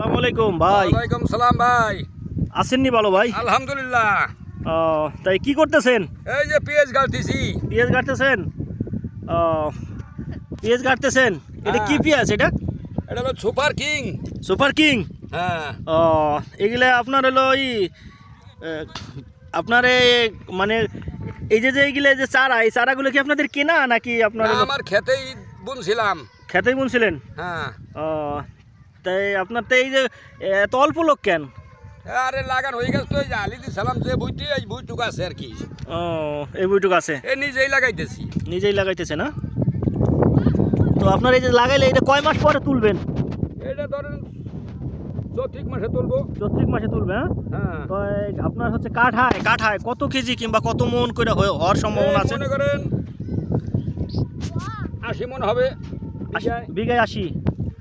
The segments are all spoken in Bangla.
আসসালামু আলাইকুম ভাই। ওয়ালাইকুম সালাম ভাই। আছেননি ভালো ভাই? আলহামদুলিল্লাহ। তাই কি করতেছেন? এই যে পেঁয়াজ গাড়তেছি। পেঁয়াজ কাটতেছেন? পেঁয়াজ কাটতেছেন, এটা কি হ্যাঁ। পেঁয়াজ এটা? এটা হলো সুপার কিং। Super king. হ্যাঁ, এগুলা আপনার হলো ওই আপনার মানে এই যে এইগুলা যে চারা, এই চারাগুলো কি আপনাদের কেনা নাকি আপনার না, হলো আমার খেতেই বুনছিলাম। খেতেই বুনছিলেন? হ্যাঁ, তাই আপনার তো এই যে এত অল্প লোক কেন? আরে লাগান হয়ে গেছে তো, এই যে আলি দিছিলাম যে বুইটি, এই বুইটুকু আছে আর কি। এই বইটুকু আছে, এ নিজেই লাগাইতেছি। নিজেই লাগাইতেছে না? তো আপনার এই যে লাগাইলে এটা কয় মাস পরে তুলবেন? এটা ধরেন চৈত্রিক মাসে তুলবো। চৈত্রিক মাসে তুলবে? হ্যাঁ, তো আপনার হচ্ছে কাঠায় কত কেজি কিংবা কত মন করে হওয়ার সম্ভাবনা আছে? মনে করেন 80 মন হবে বিঘায়। বিঘায় 80?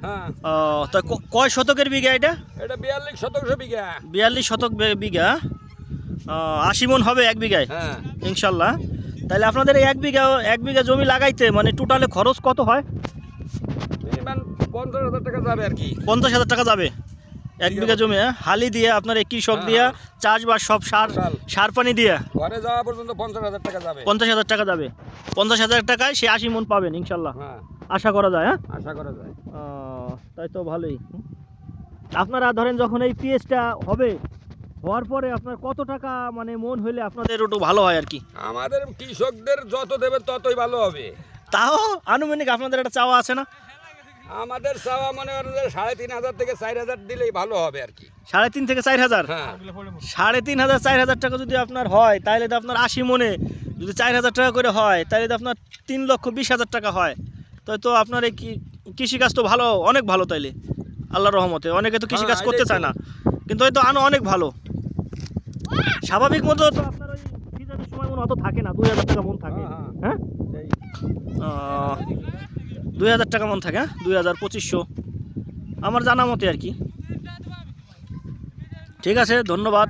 হ্যাঁ, তা কয় শতকের বিঘা এটা? এটা 42 শতাংশ বিঘা। 42 শতক বিঘা। 80 মন হবে এক বিঘায় হ্যাঁ, ইনশাল্লাহ। তাহলে আপনাদের এই এক বিঘা জমি লাগাইতে মানে টোটালে খরচ কত হয়? মিনিমাম 50,000 টাকা যাবে আর কি। 50,000 টাকা যাবে এক বিঘা জমি? হালি দিয়ে আপনার এই কৃষক দিয়া চাষবাস সব সার পানি দিয়ে ঘরে যাওয়া পর্যন্ত 50,000 টাকা যাবে। 50,000 টাকা যাবে। 50,000 টাকায় সে 80 মন পাবেন ইনশাল্লাহ, হ্যাঁ, আশা করা যায়। হ্যাঁ, আশা করা যায়। তাই তো ভালোই। আপনারা ধরেন যখন এই পেঁয়াজটা হবে, হওয়ার পরে আপনার কত টাকা মানে মন হইলে আপনাদের একটু ভালো হয় আর কি? আমাদের কৃষকদের যত দেবে ততই ভালো হবে। তাও আনুমানিক আপনাদের একটা চাওয়া আছে না? আমাদের চাওয়া মনে করেন যে 3,500 থেকে 4,000 দিলেই ভালো হবে আর কি। 3,500 থেকে 4,000? হ্যাঁ, 3,500 4,000 টাকা যদি আপনার হয় তাহলে তো আপনার 80 মনে যদি 4,000 টাকা করে হয় তাহলে তো আপনার 3,20,000 টাকা হয়। তো আপনার এই কৃষিকাজ তো ভালো, অনেক ভালো। তাইলে আল্লাহর রহমতে অনেকে তো কৃষিকাজ করতে চায় না, কিন্তু হয়তো অনেক ভালো। স্বাভাবিক মতো তো আপনার ওই সিজনের সময় মনে অত থাকে না, 2,000 টাকা মন থাকে। হ্যাঁ, 2,000 টাকা মন থাকে। 2,000 2,500 আমার জানা মতে আর কি। ঠিক আছে, ধন্যবাদ।